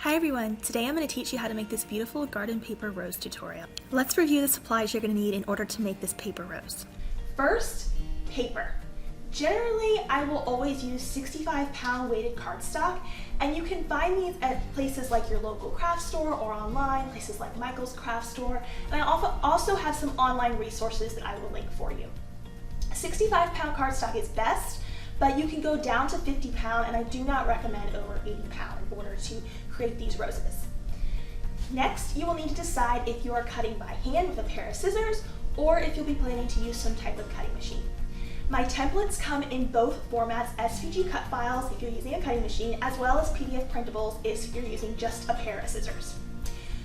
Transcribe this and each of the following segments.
Hi everyone, today I'm going to teach you how to make this beautiful garden paper rose tutorial. Let's review the supplies you're going to need in order to make this paper rose. First, paper. Generally, I will always use 65-pound weighted cardstock, and you can find these at places like your local craft store or online, places like Michael's craft store, and I also have some online resources that I will link for you. 65-pound cardstock is best, but you can go down to 50-pound, and I do not recommend over 80-pound in order to create these roses. Next, you will need to decide if you are cutting by hand with a pair of scissors or if you'll be planning to use some type of cutting machine. My templates come in both formats: SVG cut files if you're using a cutting machine, as well as PDF printables if you're using just a pair of scissors.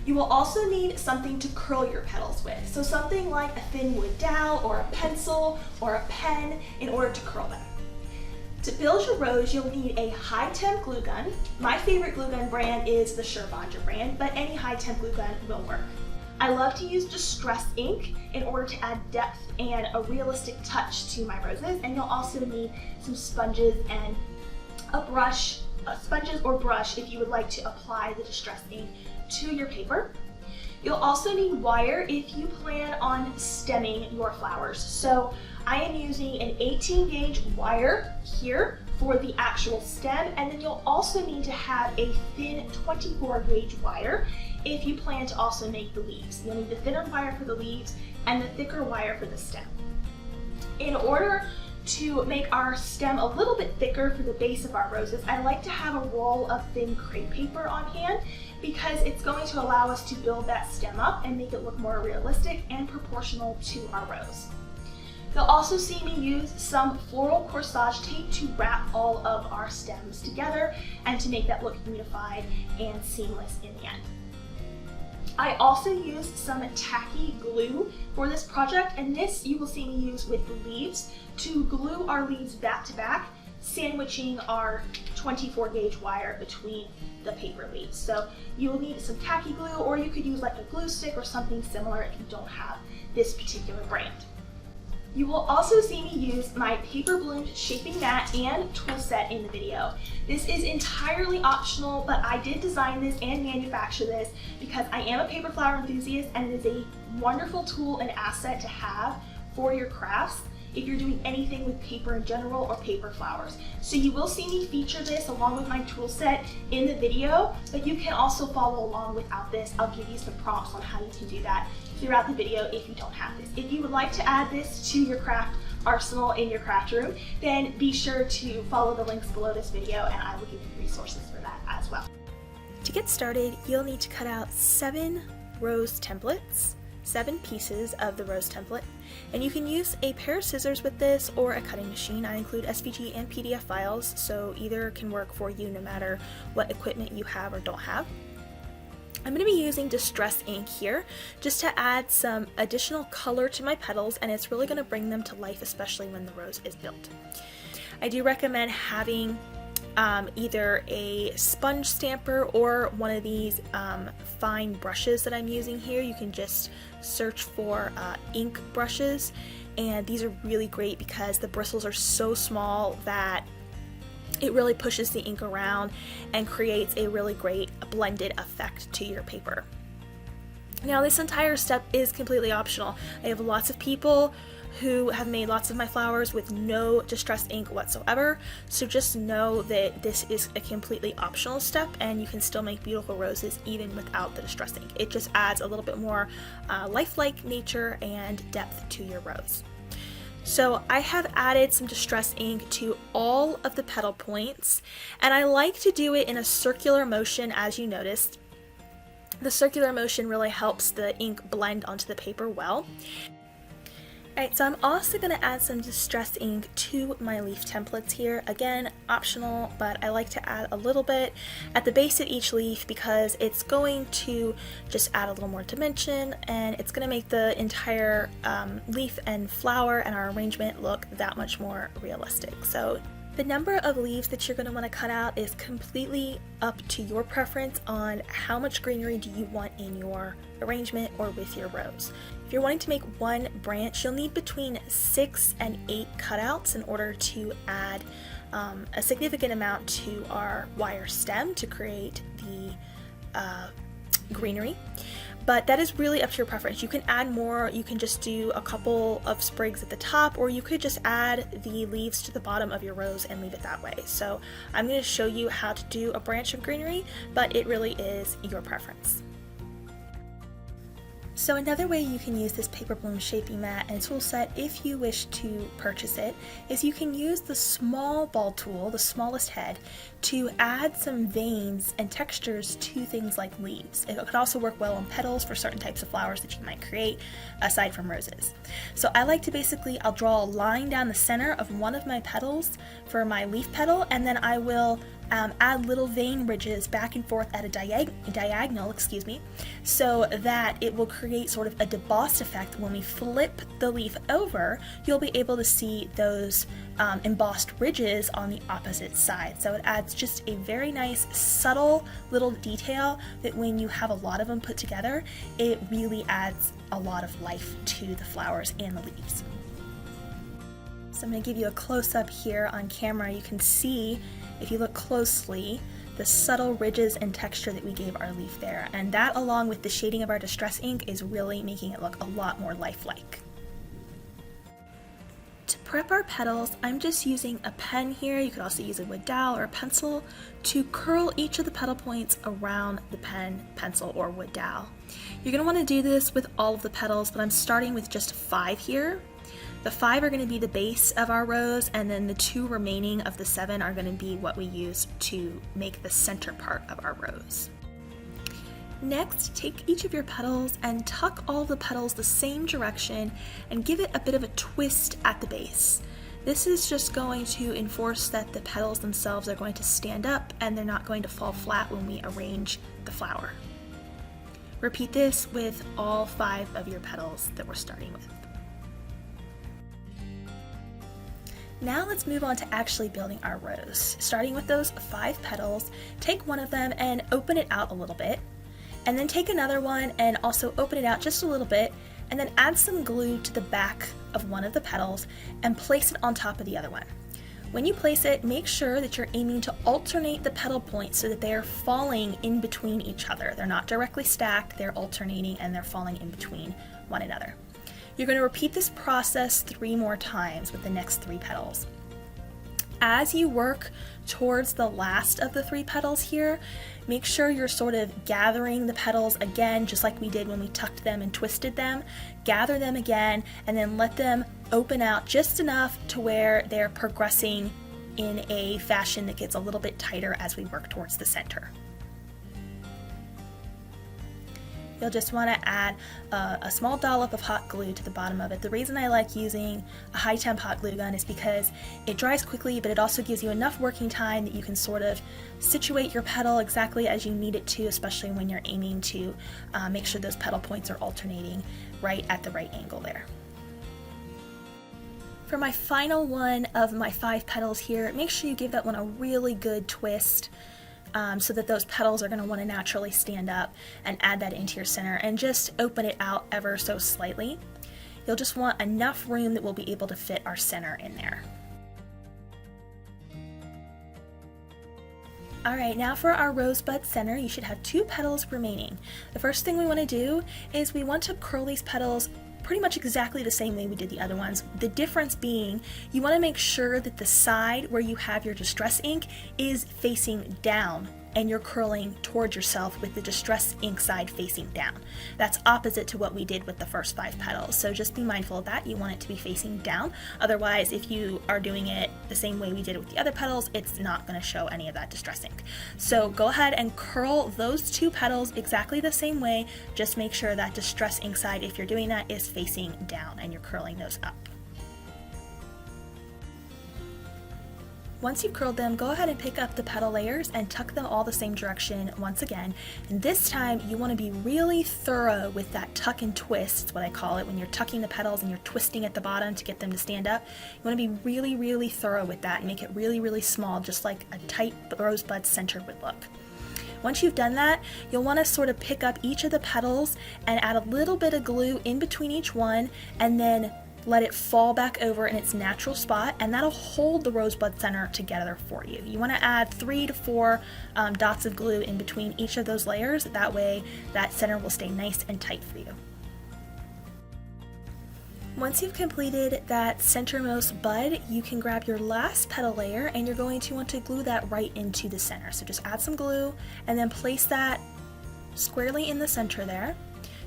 You will also need something to curl your petals with, so something like a thin wood dowel or a pencil or a pen in order to curl them. To build your rose, you'll need a high-temp glue gun. My favorite glue gun brand is the Shervanger brand, but any high-temp glue gun will work. I love to use distress ink in order to add depth and a realistic touch to my roses, and you'll also need some sponges and a brush, sponges or brush if you would like to apply the distress ink to your paper. You'll also need wire if you plan on stemming your flowers. So I am using an 18 gauge wire here for the actual stem, and then you'll also need to have a thin 24 gauge wire if you plan to also make the leaves. You'll need the thinner wire for the leaves and the thicker wire for the stem. In order to make our stem a little bit thicker for the base of our roses, I like to have a roll of thin crepe paper on hand because it's going to allow us to build that stem up and make it look more realistic and proportional to our rose. You'll also see me use some floral corsage tape to wrap all of our stems together and to make that look unified and seamless in the end. I also used some tacky glue for this project, and this you will see me use with the leaves to glue our leaves back to back, sandwiching our 24 gauge wire between the paper leaves. So you will need some tacky glue, or you could use like a glue stick or something similar if you don't have this particular brand. You will also see me use my paper balloon shaping mat and tool set in the video. This is entirely optional, but I did design this and manufacture this because I am a paper flower enthusiast, and it is a wonderful tool and asset to have for your crafts if you're doing anything with paper in general or paper flowers. So you will see me feature this along with my tool set in the video, but you can also follow along without this. I'll give you some prompts on how you can do that throughout the video if you don't have this. If you would like to add this to your craft arsenal in your craft room, then be sure to follow the links below this video and I will give you resources for that as well. To get started, you'll need to cut out 7 rose templates, 7 pieces of the rose template, and you can use a pair of scissors with this or a cutting machine. I include SVG and PDF files, so either can work for you no matter what equipment you have or don't have. I'm going to be using distress ink here just to add some additional color to my petals, and it's really going to bring them to life, especially when the rose is built. I do recommend having either a sponge stamper or one of these fine brushes that I'm using here. You can just search for ink brushes, and these are really great because the bristles are so small that it really pushes the ink around and creates a really great blended effect to your paper. Now, this entire step is completely optional. I have lots of people who have made lots of my flowers with no distress ink whatsoever, so just know that this is a completely optional step and you can still make beautiful roses even without the distress ink. It just adds a little bit more lifelike nature and depth to your rose. So I have added some distress ink to all of the petal points, and I like to do it in a circular motion. As you noticed, the circular motion really helps the ink blend onto the paper well. Alright, so I'm also going to add some distress ink to my leaf templates here. Again, optional, but I like to add a little bit at the base of each leaf because it's going to just add a little more dimension, and it's going to make the entire leaf and flower and our arrangement look that much more realistic. So the number of leaves that you're going to want to cut out is completely up to your preference on how much greenery do you want in your arrangement or with your rose. If you're wanting to make one branch, you'll need between 6 and 8 cutouts in order to add a significant amount to our wire stem to create the greenery. But that is really up to your preference. You can add more, you can just do a couple of sprigs at the top, or you could just add the leaves to the bottom of your rose and leave it that way. So I'm going to show you how to do a branch of greenery, but it really is your preference. So another way you can use this paper bloom shaping mat and tool set, if you wish to purchase it, is you can use the small ball tool, the smallest head, to add some veins and textures to things like leaves. It could also work well on petals for certain types of flowers that you might create, aside from roses. So I like to I'll draw a line down the center of one of my petals for my leaf petal, and then I will add little vein ridges back and forth at a diagonal, so that it will create sort of a debossed effect. When we flip the leaf over, you'll be able to see those embossed ridges on the opposite side. So it adds just a very nice, subtle little detail that when you have a lot of them put together, it really adds a lot of life to the flowers and the leaves. So I'm going to give you a close-up here on camera. You can see, if you look closely, the subtle ridges and texture that we gave our leaf there. And that, along with the shading of our distress ink, is really making it look a lot more lifelike. To prep our petals, I'm just using a pen here. You could also use a wood dowel or a pencil to curl each of the petal points around the pen, pencil, or wood dowel. You're going to want to do this with all of the petals, but I'm starting with just 5 here. The 5 are going to be the base of our rose, and then the 2 remaining of the 7 are going to be what we use to make the center part of our rose. Next, take each of your petals and tuck all the petals the same direction and give it a bit of a twist at the base. This is just going to enforce that the petals themselves are going to stand up and they're not going to fall flat when we arrange the flower. Repeat this with all 5 of your petals that we're starting with. Now let's move on to actually building our rose. Starting with those 5 petals, take one of them and open it out a little bit, and then take another one and also open it out just a little bit, and then add some glue to the back of one of the petals and place it on top of the other one. When you place it, make sure that you're aiming to alternate the petal points so that they are falling in between each other. They're not directly stacked, they're alternating and they're falling in between one another. You're going to repeat this process 3 more times with the next 3 petals. As you work towards the last of the 3 petals here, make sure you're sort of gathering the petals again, just like we did when we tucked them and twisted them. Gather them again and then let them open out just enough to where they're progressing in a fashion that gets a little bit tighter as we work towards the center. You'll just want to add a small dollop of hot glue to the bottom of it. The reason I like using a high temp hot glue gun is because it dries quickly, but it also gives you enough working time that you can sort of situate your petal exactly as you need it to, especially when you're aiming to make sure those petal points are alternating right at the right angle there. For my final one of my 5 petals here, make sure you give that one a really good twist. So that those petals are going to want to naturally stand up, and add that into your center and just open it out ever so slightly. You'll just want enough room that we'll be able to fit our center in there. Alright, now for our rosebud center, you should have 2 petals remaining. The first thing we want to do is we want to curl these petals pretty much exactly the same way we did the other ones. The difference being, you want to make sure that the side where you have your distress ink is facing down and you're curling towards yourself with the distress ink side facing down. That's opposite to what we did with the first 5 petals, so just be mindful of that. You want it to be facing down. Otherwise, if you are doing it the same way we did it with the other petals, it's not going to show any of that distress ink. So go ahead and curl those 2 petals exactly the same way. Just make sure that distress ink side, if you're doing that, is facing down and you're curling those up. Once you've curled them, go ahead and pick up the petal layers and tuck them all the same direction once again. And this time you want to be really thorough with that tuck and twist, is what I call it, when you're tucking the petals and you're twisting at the bottom to get them to stand up. You want to be really, really thorough with that and make it really, really small, just like a tight rosebud center would look. Once you've done that, you'll want to sort of pick up each of the petals and add a little bit of glue in between each one, and then let it fall back over in its natural spot, and that'll hold the rosebud center together for you. You want to add 3 to 4 dots of glue in between each of those layers. That way that center will stay nice and tight for you. Once you've completed that centermost bud, you can grab your last petal layer and you're going to want to glue that right into the center. So just add some glue and then place that squarely in the center there.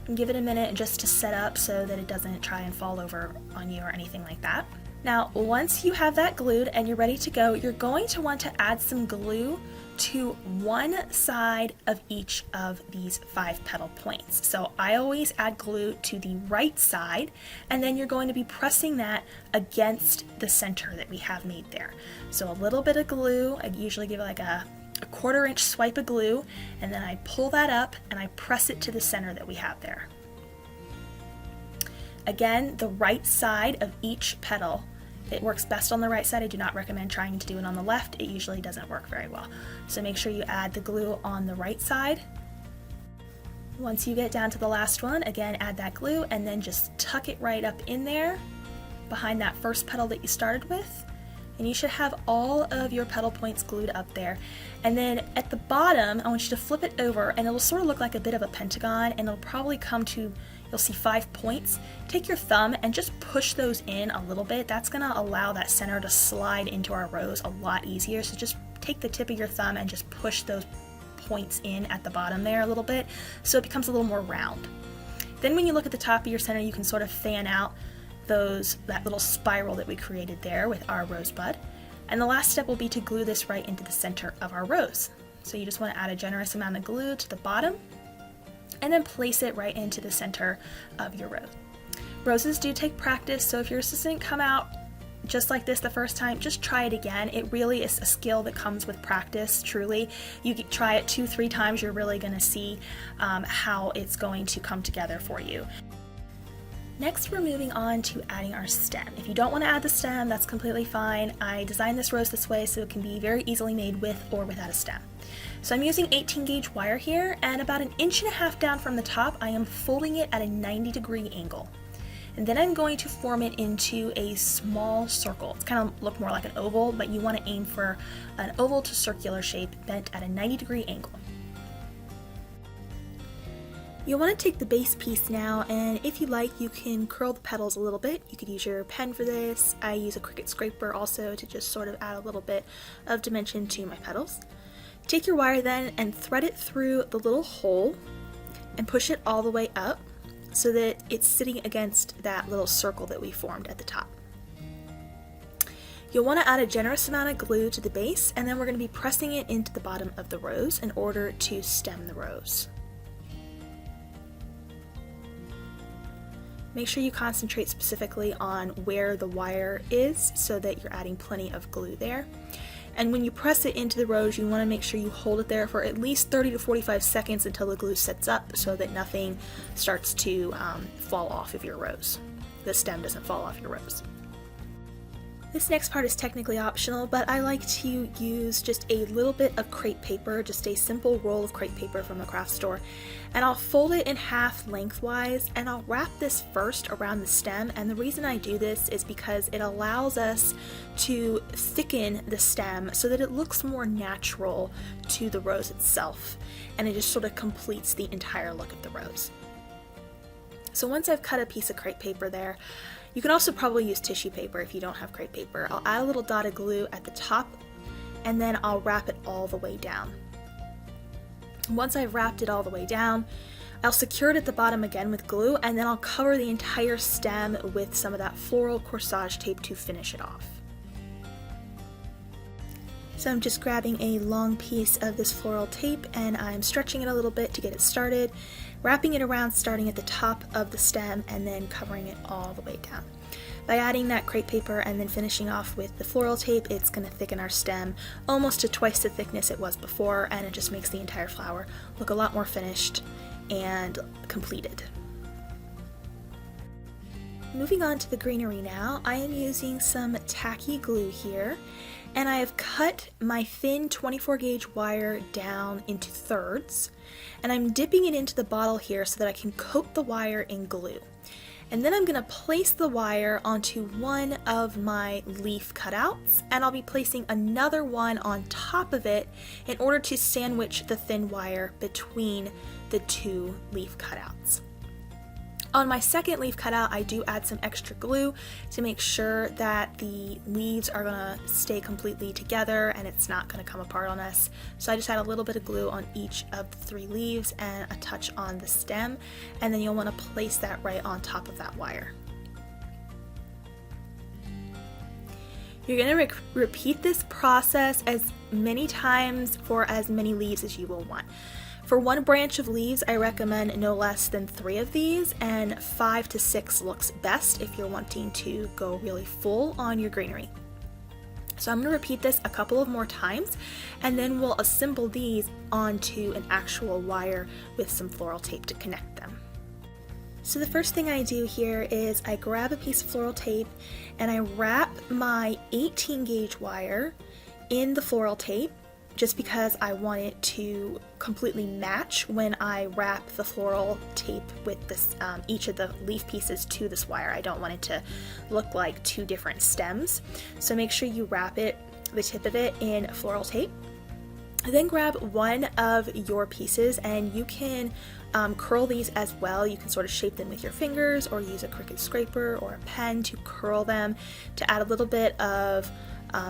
And give it a minute just to set up so that it doesn't try and fall over on you or anything like that. Now, once you have that glued and you're ready to go, you're going to want to add some glue to one side of each of these 5 petal points. So I always add glue to the right side, and then you're going to be pressing that against the center that we have made there. So a little bit of glue, I usually give it like a 1/4 inch swipe of glue, and then I pull that up and I press it to the center that we have there. Again, the right side of each petal. It works best on the right side. I do not recommend trying to do it on the left. It usually doesn't work very well. So make sure you add the glue on the right side. Once you get down to the last one, again, add that glue and then just tuck it right up in there behind that first petal that you started with. And you should have all of your petal points glued up there. And then at the bottom, I want you to flip it over and it'll sort of look like a bit of a pentagon, and it'll probably come to, you'll see 5 points. Take your thumb and just push those in a little bit. That's gonna allow that center to slide into our rose a lot easier. So just take the tip of your thumb and just push those points in at the bottom there a little bit so it becomes a little more round. Then when you look at the top of your center, you can sort of fan out that little spiral that we created there with our rosebud. And the last step will be to glue this right into the center of our rose. So you just want to add a generous amount of glue to the bottom and then place it right into the center of your rose. Roses do take practice, so if yours doesn't come out just like this the first time, just try it again. It really is a skill that comes with practice, truly. You try it 2-3 times, you're really going to see how it's going to come together for you. Next, we're moving on to adding our stem. If you don't want to add the stem, that's completely fine. I designed this rose this way so it can be very easily made with or without a stem. So I'm using 18 gauge wire here, and about 1.5 inches down from the top, I am folding it at a 90-degree angle. And then I'm going to form it into a small circle. It's kind of look more like an oval, but you want to aim for an oval to circular shape bent at a 90-degree angle. You'll want to take the base piece now, and if you like, you can curl the petals a little bit. You could use your pen for this. I use a Cricut scraper also to just sort of add a little bit of dimension to my petals. Take your wire then and thread it through the little hole and push it all the way up so that it's sitting against that little circle that we formed at the top. You'll want to add a generous amount of glue to the base, and then we're going to be pressing it into the bottom of the rose in order to stem the rose. Make sure you concentrate specifically on where the wire is so that you're adding plenty of glue there. And when you press it into the rose, you want to make sure you hold it there for at least 30 to 45 seconds until the glue sets up so that nothing starts to fall off of your rose. The stem doesn't fall off your rose. This next part is technically optional, but I like to use just a little bit of crepe paper, just a simple roll of crepe paper from the craft store, and I'll fold it in half lengthwise, and I'll wrap this first around the stem. And the reason I do this is because it allows us to thicken the stem so that it looks more natural to the rose itself, and it just sort of completes the entire look of the rose. So once I've cut a piece of crepe paper there, you can also probably use tissue paper if you don't have crepe paper. I'll add a little dot of glue at the top, and then I'll wrap it all the way down. Once I've wrapped it all the way down, I'll secure it at the bottom again with glue, and then I'll cover the entire stem with some of that floral corsage tape to finish it off. So I'm just grabbing a long piece of this floral tape and I'm stretching it a little bit to get it started, wrapping it around starting at the top of the stem and then covering it all the way down. By adding that crepe paper and then finishing off with the floral tape, it's going to thicken our stem almost to twice the thickness it was before, and it just makes the entire flower look a lot more finished and completed. Moving on to the greenery now, I am using some tacky glue here, and I have cut my thin 24 gauge wire down into thirds, and I'm dipping it into the bottle here so that I can coat the wire in glue. And then I'm going to place the wire onto one of my leaf cutouts, and I'll be placing another one on top of it in order to sandwich the thin wire between the two leaf cutouts. On my second leaf cutout, I do add some extra glue to make sure that the leaves are gonna stay completely together and it's not gonna come apart on us. So I just add a little bit of glue on each of the 3 leaves and a touch on the stem, and then you'll wanna place that right on top of that wire. You're gonna repeat this process as many times for as many leaves as you will want. For one branch of leaves, I recommend no less than 3 of these, and 5 to 6 looks best if you're wanting to go really full on your greenery. So I'm going to repeat this a couple of more times, and then we'll assemble these onto an actual wire with some floral tape to connect them. So the first thing I do here is I grab a piece of floral tape and I wrap my 18 gauge wire in the floral tape, just because I want it to completely match when I wrap the floral tape with this, each of the leaf pieces to this wire. I don't want it to look like 2 different stems. So make sure you wrap it, the tip of it, in floral tape. Then grab one of your pieces, and you can curl these as well. You can sort of shape them with your fingers or use a Cricut scraper or a pen to curl them to add a little bit of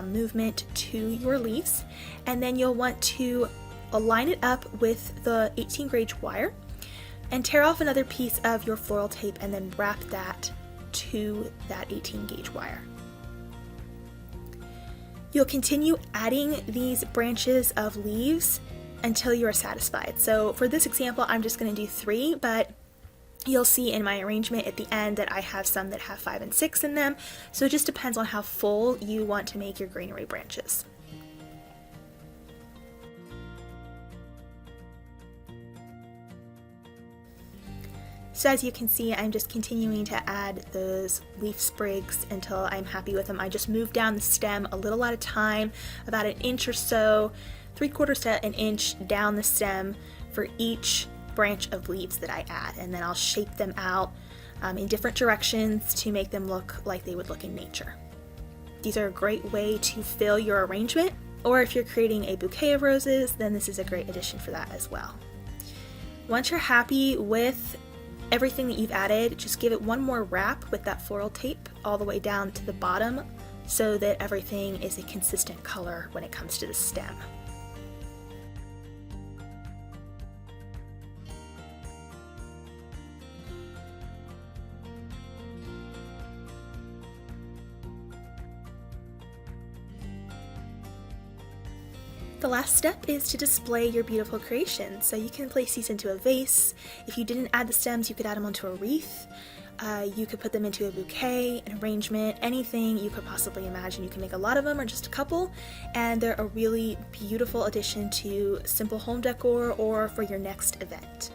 movement to your leaves. And then you'll want to align it up with the 18 gauge wire and tear off another piece of your floral tape and then wrap that to that 18 gauge wire. You'll continue adding these branches of leaves until you are satisfied. So for this example, I'm just going to do 3, but you'll see in my arrangement at the end that I have some that have 5 and 6 in them, so it just depends on how full you want to make your greenery branches. So as you can see, I'm just continuing to add those leaf sprigs until I'm happy with them. I just move down the stem a little at a time, about an inch or so, 3/4 to an inch down the stem for each branch of leaves that I add, and then I'll shape them out in different directions to make them look like they would look in nature. These are a great way to fill your arrangement, or if you're creating a bouquet of roses, then this is a great addition for that as well. Once you're happy with everything that you've added, just give it one more wrap with that floral tape all the way down to the bottom so that everything is a consistent color when it comes to the stem. The last step is to display your beautiful creation. So you can place these into a vase. If you didn't add the stems, you could add them onto a wreath. You could put them into a bouquet, an arrangement, anything you could possibly imagine. You can make a lot of them or just a couple, and they're a really beautiful addition to simple home decor or for your next event.